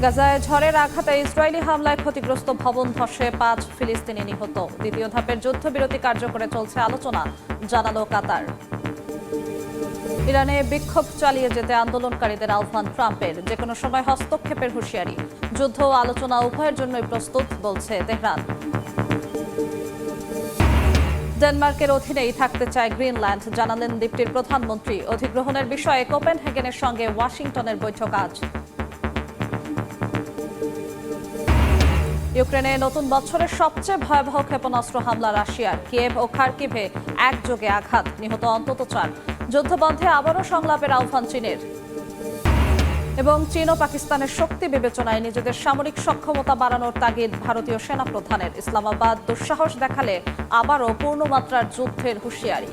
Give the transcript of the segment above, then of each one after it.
গাজায় ঝড়ের আঘাতে ইসরায়েলি হামলায় ক্ষতিগ্রস্ত ভবন ধসে 5 ফিলিস্তিনি নিহত। দ্বিতীয় ধাপের যুদ্ধবিরতি কার্যকরে চলছে আলোচনা, জানালো কাতার। ইরানে বিক্ষোভ চালিয়ে যেতে আন্দোলনকারীদের আহ্বান ট্রাম্পের, যেকোনো সময় হস্তক্ষেপের হুঁশিয়ারি। যুদ্ধ ও আলোচনা উভয়ের জন্যই প্রস্তুত, বলছে তেহরান। ডেনমার্কের অধীনেই থাকতে চায় গ্রিনল্যান্ড, জানালেন দ্বীপটির প্রধানমন্ত্রী। অধিগ্রহণের বিষয়ে কোপেনহেগেনের সঙ্গে ওয়াশিংটনের বৈঠক আজ। ইউক্রেনে নতুন বছরের সবচেয়ে ভয়াবহ ক্ষেপণাস্ত্র হামলা রাশিয়ার। কিয়েভ ও খার্কিভে একযোগে আঘাত, নিহত অন্তত 4। যুদ্ধবন্ধে আবারও সংলাপের আহ্বান চীনের। এবং চীন ও পাকিস্তানের শক্তি বিবেচনায় নিজেদের সামরিক সক্ষমতা বাড়ানোর তাগিদ ভারতীয় সেনাপ্রধানের। ইসলামাবাদ দুঃসাহস দেখালে আবারও পূর্ণমাত্রার যুদ্ধের হুঁশিয়ারি।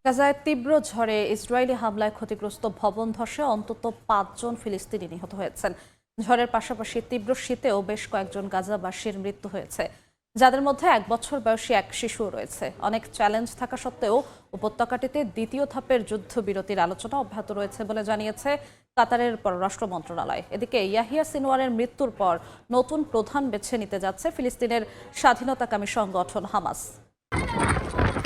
গাজায় তীব্র ঝড়ে ইসরায়েলি হামলায় ক্ষতিগ্রস্ত ভবন ধসে অন্তত 5 জন ফিলিস্তিনি নিহত হয়েছেন। ঝড়ের পাশাপাশি তীব্র শীতেও বেশ কয়েকজন গাজাবাসীর মৃত্যু হয়েছে, যাদের মধ্যে 1 বছর বয়সী এক শিশুও রয়েছে। অনেক চ্যালেঞ্জ থাকা সত্ত্বেও উপত্যকাটিতে দ্বিতীয় ধাপের যুদ্ধবিরতির আলোচনা অব্যাহত রয়েছে বলে জানিয়েছে কাতারের পররাষ্ট্র মন্ত্রণালয়। এদিকে ইয়াহিয়া সিনওয়ারের মৃত্যুর পর নতুন প্রধান বেছে নিতে যাচ্ছে ফিলিস্তিনের স্বাধীনতাকামী সংগঠন হামাস।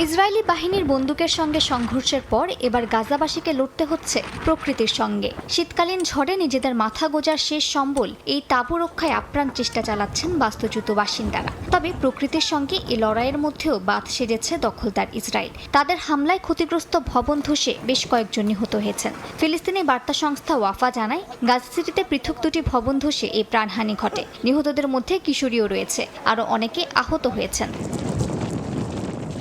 ইসরায়েলি বাহিনীর বন্দুকের সঙ্গে সংঘর্ষের পর এবার গাজাবাসীকে লড়তে হচ্ছে প্রকৃতির সঙ্গে। শীতকালীন ঝড়ে নিজেদের মাথা গোজার শেষ সম্বল এই তাঁবু রক্ষায় আপ্রাণ চেষ্টা চালাচ্ছেন বাস্তুচ্যুত বাসিন্দারা। তবে প্রকৃতির সঙ্গে এই লড়াইয়ের মধ্যেও বাদ সেজেছে দখলদার ইসরায়েল। তাদের হামলায় ক্ষতিগ্রস্ত ভবন ধসে বেশ কয়েকজন নিহত হয়েছেন। ফিলিস্তিনি বার্তা সংস্থা ওয়াফা জানায়, গাজা সিটিতে পৃথক 2টি ভবন ধসে এই প্রাণহানি ঘটে। নিহতদের মধ্যে কিশোরীও রয়েছে, আরও অনেকে আহত হয়েছেন।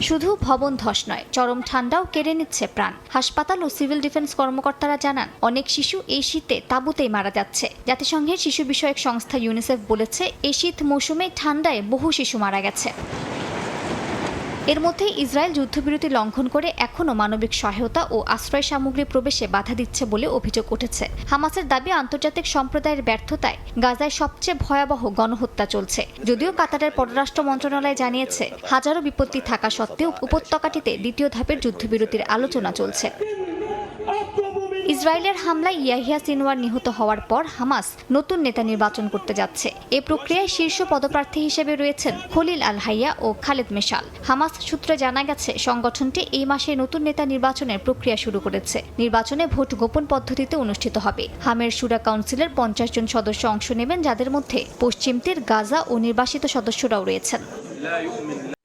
শুধু ভবন ধস নয়, চরম ঠান্ডাও কেড়ে নিচ্ছে প্রাণ। হাসপাতাল ও সিভিল ডিফেন্স কর্মকর্তারা জানান, অনেক শিশু এই শীতে তাঁবুতেই মারা যাচ্ছে। জাতিসংঘের শিশু বিষয়ক সংস্থা ইউনিসেফ বলেছে, এই শীত মৌসুমে ঠান্ডায় বহু শিশু মারা গেছে। এর মধ্যে ইসরায়েল যুদ্ধবিরতি লঙ্ঘন করে এখনও মানবিক সহায়তা ও আশ্রয় সামগ্রী প্রবেশে বাধা দিচ্ছে বলে অভিযোগ উঠেছে। হামাসের দাবি, আন্তর্জাতিক সম্প্রদায়ের ব্যর্থতায় গাজায় সবচেয়ে ভয়াবহ গণহত্যা চলছে। যদিও কাতারের পররাষ্ট্র মন্ত্রণালয় জানিয়েছে, হাজারো বিপত্তি থাকা সত্ত্বেও উপত্যকাটিতে দ্বিতীয় ধাপের যুদ্ধবিরতির আলোচনা চলছে। ইসরায়েলের হামলায় ইয়াহিয়া সিনওয়ার নিহত হওয়ার পর হামাস নতুন নেতা নির্বাচন করতে যাচ্ছে। এ প্রক্রিয়ায় শীর্ষ পদপ্রার্থী হিসেবে রয়েছেন খলিল আল হাইয়া ও খালেদ মেশাল। হামাস সূত্রে জানা গেছে, সংগঠনটি এই মাসে নতুন নেতা নির্বাচনের প্রক্রিয়া শুরু করেছে। নির্বাচনে ভোট গোপন পদ্ধতিতে অনুষ্ঠিত হবে। হামের শুরা কাউন্সিলের 50 জন সদস্য অংশ নেবেন, যাদের মধ্যে পশ্চিম তীর, গাজা ও নির্বাসিত সদস্যরাও রয়েছেন।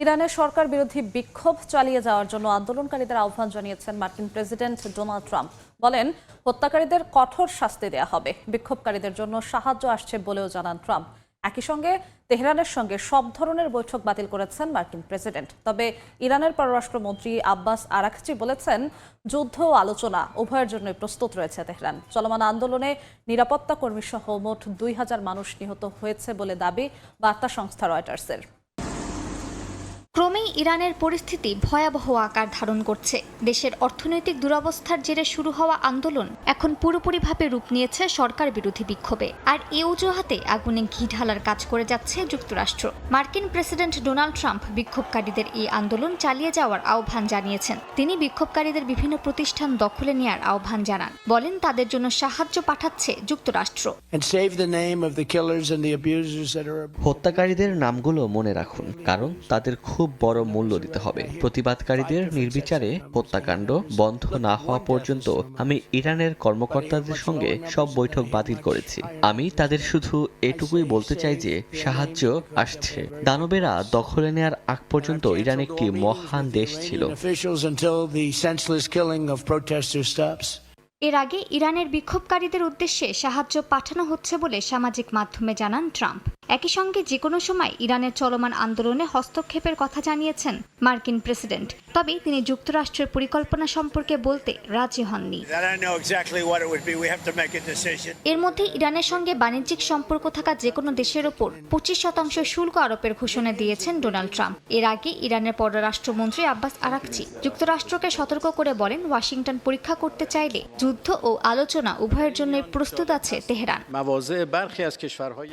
ইরানের সরকার বিরোধী বিক্ষোভ চালিয়ে যাওয়ার জন্য আন্দোলনকারীদের আহ্বান জানিয়েছেন মার্কিন প্রেসিডেন্ট ডোনাল্ড ট্রাম্প। বলেন, হত্যাকারীদের কঠোর শাস্তি দেয়া হবে। বিক্ষোভকারীদের জন্য সাহায্য আসছে বলেও জানান ট্রাম্প। একই সঙ্গে তেহরানের সঙ্গে সব ধরনের বৈঠক বাতিল করেছেন মার্কিন প্রেসিডেন্ট। তবে ইরানের পররাষ্ট্রমন্ত্রী আব্বাস আরাকচি বলেছেন, যুদ্ধ ও আলোচনা উভয়ের জন্যই প্রস্তুত রয়েছে তেহরান। চলমান আন্দোলনে নিরাপত্তা কর্মী সহ মোট 2000 মানুষ নিহত হয়েছে বলে দাবি বার্তা সংস্থা রয়টার্সের। ক্রমেই ইরানের পরিস্থিতি ভয়াবহ আকার ধারণ করছে। দেশের অর্থনৈতিক দুরবস্থার জেরে শুরু হওয়া আন্দোলন এখন পুরোপুরিভাবে রূপ নিয়েছে সরকার বিরোধী বিক্ষোভে। আর এ অজুহাতে আগুনে ঘি ঢালার কাজ করে যাচ্ছে যুক্তরাষ্ট্র। মার্কিন প্রেসিডেন্ট ডোনাল্ড ট্রাম্প বিক্ষোভকারীদের এই আন্দোলন চালিয়ে যাওয়ার আহ্বান জানিয়েছেন। তিনি বিক্ষোভকারীদের বিভিন্ন প্রতিষ্ঠান দখলে নেওয়ার আহ্বান জানান। বলেন, তাদের জন্য সাহায্য পাঠাচ্ছে যুক্তরাষ্ট্র। হত্যাকারীদের নামগুলো মনে রাখুন, কারণ তাদের খুব বড় মূল্য দিতে হবে। প্রতিবাদকারীদের নির্বিচারে হত্যাকাণ্ড বন্ধ না হওয়া পর্যন্ত আমি ইরানের কর্মকর্তাদের সঙ্গে সব বৈঠক বাতিল করেছি। আমি তাদের শুধু এটুকুই বলতে চাই যে সাহায্য আসছে। দানবেরা দখলে নেয়ার আগ পর্যন্ত ইরান একটি মহান দেশ ছিল। এর আগে ইরানের বিক্ষোভকারীদের উদ্দেশ্যে সাহায্য পাঠানো হচ্ছে বলে সামাজিক মাধ্যমে জানান ট্রাম্প। একই সঙ্গে যে কোনো সময় ইরানের চলমান আন্দোলনে হস্তক্ষেপের কথা জানিয়েছেন মার্কিন প্রেসিডেন্ট। তবে তিনি যুক্তরাষ্ট্রের পরিকল্পনা সম্পর্কে বলতে রাজি হননি। এর মধ্যে ইরানের সঙ্গে বাণিজ্যিক সম্পর্ক থাকা যে কোনো দেশের ওপর 25% শুল্ক আরোপের ঘোষণা দিয়েছেন ডোনাল্ড ট্রাম্প। এর আগে ইরানের পররাষ্ট্রমন্ত্রী আব্বাস আরাকচি যুক্তরাষ্ট্রকে সতর্ক করে বলেন, ওয়াশিংটন পরীক্ষা করতে চাইলে যুদ্ধ ও আলোচনা উভয়ের জন্য প্রস্তুত আছে তেহরান।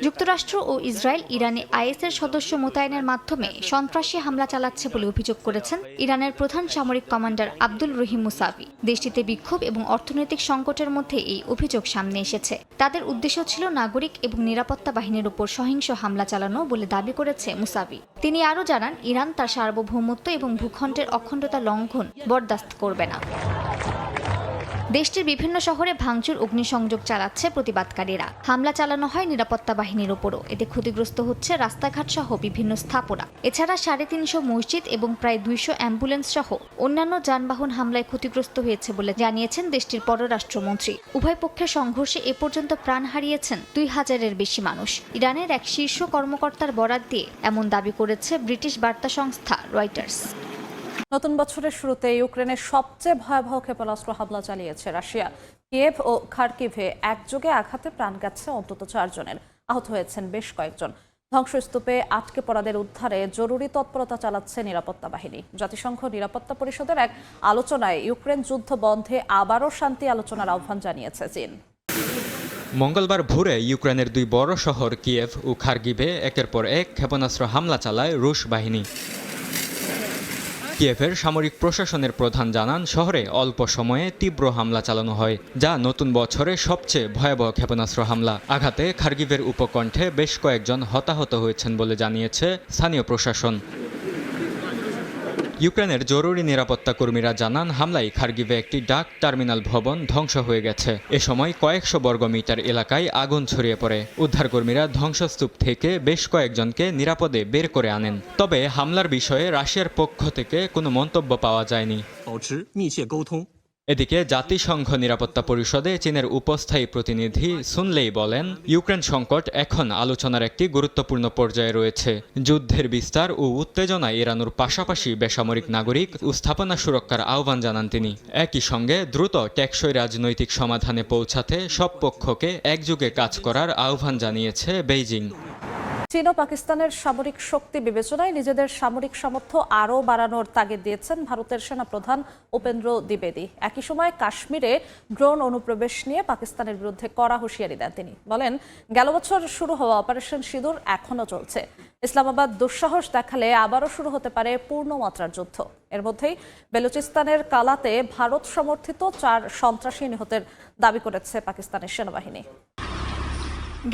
যুক্তরাষ্ট্র ও ইসরায়েল ইরানে আইএসের সদস্য মোতায়েনের মাধ্যমে সন্ত্রাসী হামলা চালাচ্ছে বলে অভিযোগ করেছেন ইরানের প্রধান সামরিক কমান্ডার আব্দুল রহিম মুসাভি। দেশটিতে বিক্ষোভ এবং অর্থনৈতিক সংকটের মধ্যে এই অভিযোগ সামনে এসেছে। তাদের উদ্দেশ্য ছিল নাগরিক এবং নিরাপত্তা বাহিনীর উপর সহিংস হামলা চালানো বলে দাবি করেছে মুসাভি। তিনি আরও জানান, ইরান তার সার্বভৌমত্ব এবং ভূখণ্ডের অখণ্ডতা লঙ্ঘন বরদাস্ত করবে না। দেশটির বিভিন্ন শহরে ভাঙচুর, অগ্নিসংযোগ চালাচ্ছে প্রতিবাদকারীরা। হামলা চালানো হয় নিরাপত্তা বাহিনীর উপরও। এতে ক্ষতিগ্রস্ত হচ্ছে রাস্তাঘাট সহ বিভিন্ন স্থাপনা। এছাড়া 350 মসজিদ এবং প্রায় 200 অ্যাম্বুলেন্স সহ অন্যান্য যানবাহন হামলায় ক্ষতিগ্রস্ত হয়েছে বলে জানিয়েছেন দেশটির পররাষ্ট্রমন্ত্রী। উভয় পক্ষের সংঘর্ষে এ পর্যন্ত প্রাণ হারিয়েছেন 2000-এর বেশি মানুষ। ইরানের এক শীর্ষ কর্মকর্তার বরাত দিয়ে এমন দাবি করেছে ব্রিটিশ বার্তা সংস্থা রয়টার্স। নতুন বছরের শুরুতে ইউক্রেনের সবচেয়ে ভয়াবহ ক্ষেপণাস্ত্র হামলা চালিয়েছে রাশিয়া। কিয়েভ ও খার্কিভে একযোগে আঘাতে প্রাণ গেছে অন্তত 4 জনের, আহত হয়েছেন বেশ কয়েকজন। ধ্বংসস্তূপে আটকে পড়াদের উদ্ধারে জরুরি তৎপরতা চালাচ্ছে নিরাপত্তা বাহিনী। জাতিসংঘ নিরাপত্তা পরিষদের এক আলোচনায় ইউক্রেন যুদ্ধ বন্ধে আবারও শান্তি আলোচনার আহ্বান জানিয়েছে চীন। মঙ্গলবার ভোরে ইউক্রেনের 2 বড় শহর কিয়েভ ও খার্কিভে একের পর এক ক্ষেপণাস্ত্র হামলা চালায় রুশ বাহিনী। কিয়েভের সামরিক প্রশাসনের প্রধান জানান, শহরে অল্প সময়ে তীব্র হামলা চালানো হয়, যা নতুন বছরে সবচেয়ে ভয়াবহ ক্ষেপণাস্ত্র হামলা। আঘাতে খার্কিভের উপকণ্ঠে বেশ কয়েকজন হতাহত হয়েছেন বলে জানিয়েছে স্থানীয় প্রশাসন। ইউক্রেনের জরুরি নিরাপত্তা কর্মীরা জানান, হামলায় খার্কিভে একটি ডাক টার্মিনাল ভবন ধ্বংস হয়ে গেছে। এ সময় কয়েকশো বর্গমিটার এলাকায় আগুন ছড়িয়ে পড়ে। উদ্ধারকর্মীরা ধ্বংসস্তূপ থেকে বেশ কয়েকজনকে নিরাপদে বের করে আনেন। তবে হামলার বিষয়ে রাশিয়ার পক্ষ থেকে কোনো মন্তব্য পাওয়া যায়নি। এদিকে জাতিসংঘ নিরাপত্তা পরিষদে চীনের উপস্থায়ী প্রতিনিধি সুনলেই বলেন, ইউক্রেন সংকট এখন আলোচনার একটি গুরুত্বপূর্ণ পর্যায়ে রয়েছে। যুদ্ধের বিস্তার ও উত্তেজনা এড়ানোর পাশাপাশি বেসামরিক নাগরিক ও স্থাপনা সুরক্ষার আহ্বান জানান তিনি। একই সঙ্গে দ্রুত টেকসই রাজনৈতিক সমাধানে পৌঁছাতে সব পক্ষকে একযোগে কাজ করার আহ্বান জানিয়েছে বেইজিং। চীন ও পাকিস্তানের সামরিক শক্তি বিবেচনায় নিজেদের সামরিক সামর্থ্য আরও বাড়ানোর তাগিদ দিয়েছেন ভারতের সেনাপ্রধান উপেন্দ্র দ্বিবেদী। একই সময় কাশ্মীরে ড্রোন অনুপ্রবেশ নিয়ে পাকিস্তানের বিরুদ্ধে কড়া হুঁশিয়ারি দেন তিনি। বলেন, গেল বছর শুরু হওয়া অপারেশন সিঁদুর এখনও চলছে। ইসলামাবাদ দুঃসাহস দেখালে আবারও শুরু হতে পারে পূর্ণমাত্রার যুদ্ধ। এর মধ্যেই বেলুচিস্তানের কালাতে ভারত সমর্থিত 4 সন্ত্রাসী নিহতের দাবি করেছে পাকিস্তানের সেনাবাহিনী।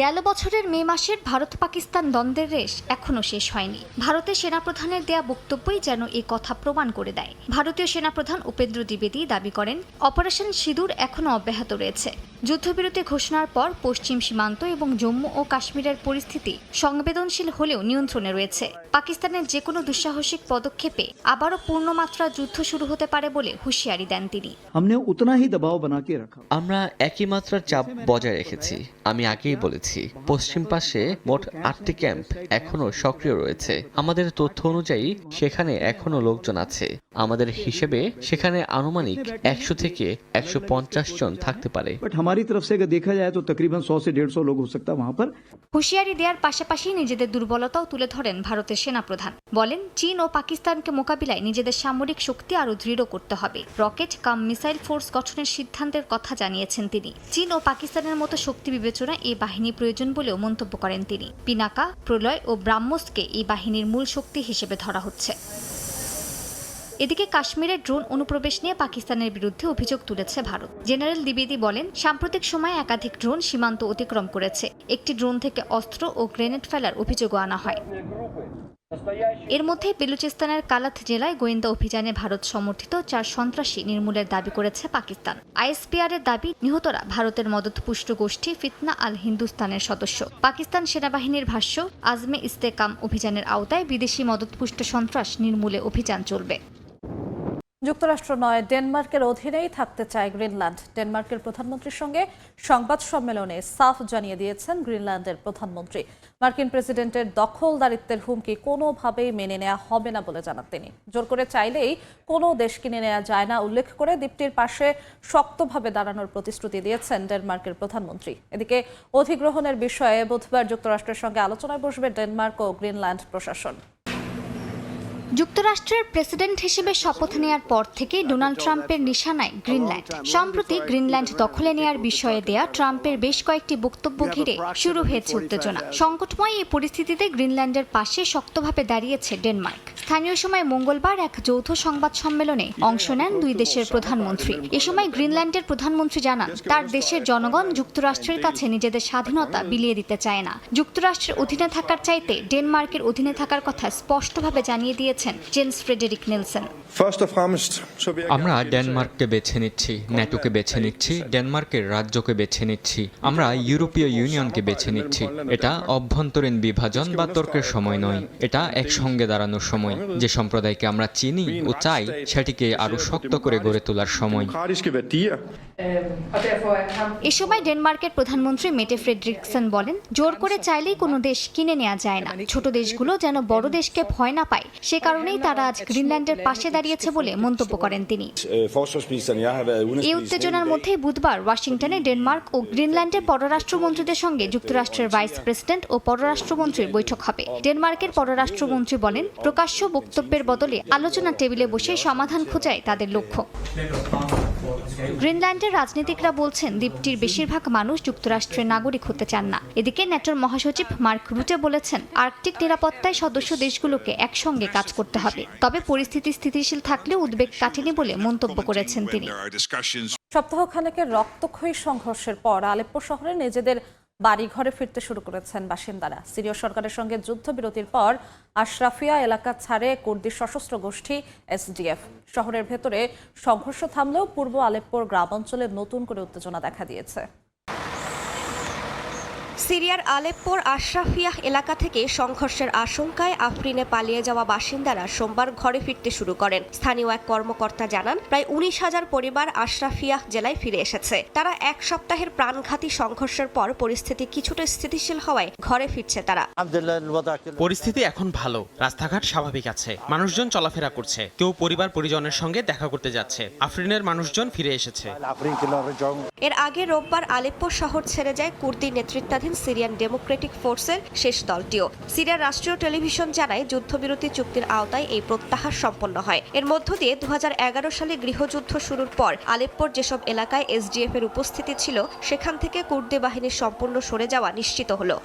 গেল বছরের মে মাসের ভারত পাকিস্তান দ্বন্দ্বের রেশ এখনও শেষ হয়নি। ভারতের সেনাপ্রধানের দেয়া বক্তব্যই যেন এই কথা প্রমাণ করে দেয়। ভারতীয় সেনাপ্রধান উপেন্দ্র দ্বিবেদী দাবি করেন, অপারেশন সিঁদুর এখনও অব্যাহত রয়েছে। যুদ্ধবিরতি ঘোষণার পর পশ্চিম সীমান্ত এবং জম্মু ও কাশ্মীরের পরিস্থিতি সংবেদনশীল হলেও নিয়ন্ত্রণে রয়েছে। পাকিস্তানের যে কোনো দুঃসাহসিক পদক্ষেপে আবারও পূর্ণমাত্রা যুদ্ধ শুরু হতে পারে বলে হুঁশিয়ারি দেন তিনি। আমরা একই মাত্রার চাপ বজায় রেখেছি। আমি আগেই বলেছি, পশ্চিম পাশে মোট 8টি ক্যাম্প এখনো সক্রিয় রয়েছে। আমাদের তথ্য অনুযায়ী সেখানে এখনো লোকজন আছে। আমাদের হিসেবে সেখানে আনুমানিক 100 থেকে 150 জন থাকতে পারে। হুঁশিয়ারি দেওয়ার পাশাপাশি নিজেদের দুর্বলতাও তুলে ধরেন ভারতের সেনাপ্রধান। বলেন, চীন ও পাকিস্তানকে মোকাবিলায় নিজেদের সামরিক শক্তি আরও দৃঢ় করতে হবে। রকেট কাম মিসাইল ফোর্স গঠনের সিদ্ধান্তের কথা জানিয়েছেন তিনি। চীন ও পাকিস্তানের মতো শক্তি বিবেচনায় এই বাহিনী প্রয়োজন বলেও মন্তব্য করেন তিনি। পিনাকা, প্রলয় ও ব্রাহ্মসকে এই বাহিনীর মূল শক্তি হিসেবে ধরা হচ্ছে। এদিকে কাশ্মীরে ড্রোন অনুপ্রবেশ নিয়ে পাকিস্তানের বিরুদ্ধে অভিযোগ তুলেছে ভারত। জেনারেল দ্বিবেদী বলেন, সাম্প্রতিক সময়ে একাধিক ড্রোন সীমান্ত অতিক্রম করেছে। একটি ড্রোন থেকে অস্ত্র ও গ্রেনেড ফেলার অভিযোগও আনা হয়। এর মধ্যে বেলুচিস্তানের কালাত জেলায় গোয়েন্দা অভিযানে ভারত সমর্থিত 4 সন্ত্রাসী নির্মূলের দাবি করেছে পাকিস্তান। আইএসপিআর-এর দাবি, নিহতরা ভারতের মদতপুষ্ট গোষ্ঠী ফিতনা আল হিন্দুস্তানের সদস্য। পাকিস্তান সেনাবাহিনীর ভাষ্য, আজমে ইস্তেকাম অভিযানের আওতায় বিদেশি মদতপুষ্ট সন্ত্রাস নির্মূলে অভিযান চলবে। যুক্তরাষ্ট্র নয়, ডেনমার্কের অধীনেই থাকতে চায় গ্রিনল্যান্ড। ডেনমার্কের প্রধানমন্ত্রীর সঙ্গে সংবাদ সম্মেলনে সাফ জানিয়ে দিয়েছেন গ্রিনল্যান্ডের প্রধানমন্ত্রী। মার্কিন প্রেসিডেন্টের দখলদারিত্বের হুমকি কোনোভাবেই মেনে নেওয়া হবে না বলে জানান তিনি। জোর করে চাইলেই কোনো দেশ কিনে নেওয়া যায় না উল্লেখ করে দ্বীপটির পাশে শক্তভাবে দাঁড়ানোর প্রতিশ্রুতি দিয়েছেন ডেনমার্কের প্রধানমন্ত্রী। এদিকে অধিগ্রহণের বিষয়ে বুধবার যুক্তরাষ্ট্রের সঙ্গে আলোচনায় বসবে ডেনমার্ক ও গ্রিনল্যান্ড প্রশাসন। যুক্তরাষ্ট্রের প্রেসিডেন্ট হিসেবে শপথ নেয়ার পর থেকেই ডোনাল্ড ট্রাম্পের নিশানায় গ্রিনল্যান্ড। সম্প্রতি গ্রিনল্যান্ড দখলে নেয়ার বিষয়ে দেয়া ট্রাম্পের বেশ কয়েকটি বক্তব্য ঘিরে শুরু হয়েছে উত্তেজনা। সংকটময় এই পরিস্থিতিতে গ্রিনল্যান্ডের পাশে শক্তভাবে দাঁড়িয়েছে ডেনমার্ক। স্থানীয় সময় মঙ্গলবার এক যৌথ সংবাদ সম্মেলনে অংশ নেন দুই দেশের প্রধানমন্ত্রী। এ সময় গ্রিনল্যান্ডের প্রধানমন্ত্রী জানান, তার দেশের জনগণ যুক্তরাষ্ট্রের কাছে নিজেদের স্বাধীনতা বিলিয়ে দিতে চায় না। যুক্তরাষ্ট্রের অধীনে থাকার চাইতে ডেনমার্কের অধীনে থাকার কথা স্পষ্টভাবে জানিয়ে দিয়েছেন জেন্স ফ্রেডেরিক নিলসেন। আমরা ডেনমার্ককে বেছে নিচ্ছি, ন্যাটোকে বেছে নিচ্ছি, ডেনমার্কের রাজ্যকে বেছে নিচ্ছি, আমরা ইউরোপীয় ইউনিয়নকে বেছে নিচ্ছি। এটা অভ্যন্তরীণ বিভাজন বা তর্কের সময় নয়, এটা একসঙ্গে দাঁড়ানোর সময়। যে সম্প্রদায়কে আমরা চিনি ও চাই সেটিকে আরো শক্ত করে গড়ে তোলার সময়। এ সময় ডেনমার্কের প্রধানমন্ত্রী মেটে ফ্রেডরিকসেন বলেন, জোর করে চাইলেই কোনো দেশ কিনে নেওয়া যায় না। ছোট দেশগুলো যেন বড় দেশকে ভয় না পায়, সে কারণেই তারা আজ গ্রিনল্যান্ডের পাশে দাঁড়িয়েছে বলে মন্তব্য করেন তিনি। এই উত্তেজনার মধ্যে বুধবার ওয়াশিংটনে ডেনমার্ক ও গ্রিনল্যান্ডের পররাষ্ট্রমন্ত্রীদের সঙ্গে যুক্তরাষ্ট্রের ভাইস প্রেসিডেন্ট ও পররাষ্ট্রমন্ত্রীর বৈঠক হবে। ডেনমার্কের পররাষ্ট্রমন্ত্রী বলেন, প্রকাশ্য বক্তব্যের বদলে আলোচনা টেবিলে বসে সমাধান খোঁজাই তাদের লক্ষ্য। গ্রিনল্যান্ডের রাজনীতিকরা বলছেন, দ্বীপটির বেশিরভাগ মানুষ যুক্তরাষ্ট্রের নাগরিক হতে চান না। এদিকে ন্যাটোর মহাসচিব মার্ক রুটে বলেছেন, আর্কটিক নিরাপত্তায় সদস্য দেশগুলোকে একসঙ্গে কাজ করতে হবে। তবে পরিস্থিতি স্থিতিশীল থাকলেও উদ্বেগ কাটেনি বলে মন্তব্য করেছেন তিনি। সপ্তাহখানেকের রক্তক্ষয়ী সংঘর্ষের পর আলেপ্পো শহরে নিজেদের বাড়িঘরে ফিরতে শুরু করেছেন বাসিন্দারা। সিরীয় সরকারের সঙ্গে যুদ্ধবিরতির পর আশরাফিয়া এলাকা ছাড়ে কুর্দি সশস্ত্র গোষ্ঠী এসডিএফ। শহরের ভেতরে সংঘর্ষ থামলেও পূর্ব আলেপ্পোর গ্রামাঞ্চলে নতুন করে উত্তেজনা দেখা দিয়েছে। সিরিয়ার আলেপ্পোর আশরাফিয়াহ এলাকা থেকে সংঘর্ষের আশঙ্কায় আফরিনে পালিয়ে যাওয়া বাসিন্দারা সোমবার ঘরে ফিরতে শুরু করেন। স্থানীয় এক কর্মকর্তা জানান, প্রায় 19,000 পরিবার আশরাফিয়াহ জেলায় ফিরে এসেছে। তারা এক সপ্তাহের প্রাণঘাতী সংঘর্ষের পর পরিস্থিতি কিছুটা স্থিতিশীল হওয়ায় ঘরে ফিরছে তারা। পরিস্থিতি এখন ভালো, রাস্তাঘাট স্বাভাবিক আছে, মানুষজন চলাফেরা করছে, কেউ পরিবার পরিজনের সঙ্গে দেখা করতে যাচ্ছে। আফরিনের মানুষজন ফিরে এসেছে। এর আগে রোববার আলেপ্পো শহর ছেড়ে যায় কুর্দি নেতৃত্বাধীন সিরিয়ান ডেমোক্রেটিক ফোর্সের শেষ দলটিও। সিরিয়ার রাষ্ট্রীয় টেলিভিশন জানায়, যুদ্ধবিরতি চুক্তির আওতায় এই প্রত্যাহার সম্পন্ন হয়। এর মধ্য দিয়ে 2011 সালে গৃহযুদ্ধ শুরুর পর আলেপ্পোর যেসব এলাকায় এসডিএফ এর উপস্থিতি ছিল, সেখান থেকে কুর্দি বাহিনীর সম্পূর্ণ সরে যাওয়া নিশ্চিত হলো।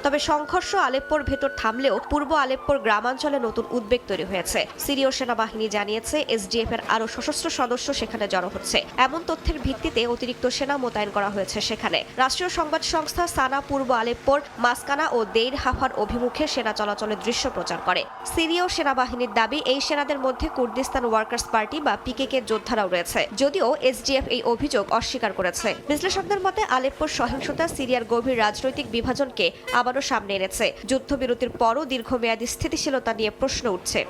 তবে সংঘর্ষ আলেপ্পোর ভেতর থামলেও পূর্ব আলেপ্পোর গ্রামাঞ্চলে নতুন উদ্বেগ তৈরি হয়েছে। সিরীয় সেনাবাহিনী জানিয়েছে, এসডিএফ এর আরও সশস্ত্র সদস্য সেখানে জড়ো হচ্ছে। এমন তথ্যের ভিত্তিতে অতিরিক্ত সেনা মোতায়েন করা হয়েছে সেখানে। রাষ্ট্রীয় সংবাদ সংস্থা সানা পূর্ব আলেপ্পোর মাসকানা ও দেইর হাফার অভিমুখে সেনা চলাচলের দৃশ্য প্রচার করে। সিরীয় সেনাবাহিনীর দাবি, এই সেনাদের মধ্যে কুর্দিস্তান ওয়ার্কার্স পার্টি বা পিকেকে যোদ্ধারাও রয়েছে, যদিও এসডিএফ এই অভিযোগ অস্বীকার করেছে। বিশ্লেষকদের মতে আলেপ্পোর সহিংসতা সিরিয়ার গভীর রাজনৈতিক বিভাজনকে আবারও সামনে এনেছে। যুদ্ধবিরতির পরও দীর্ঘমেয়াদী স্থিতিশীলতা নিয়ে প্রশ্ন উঠছে।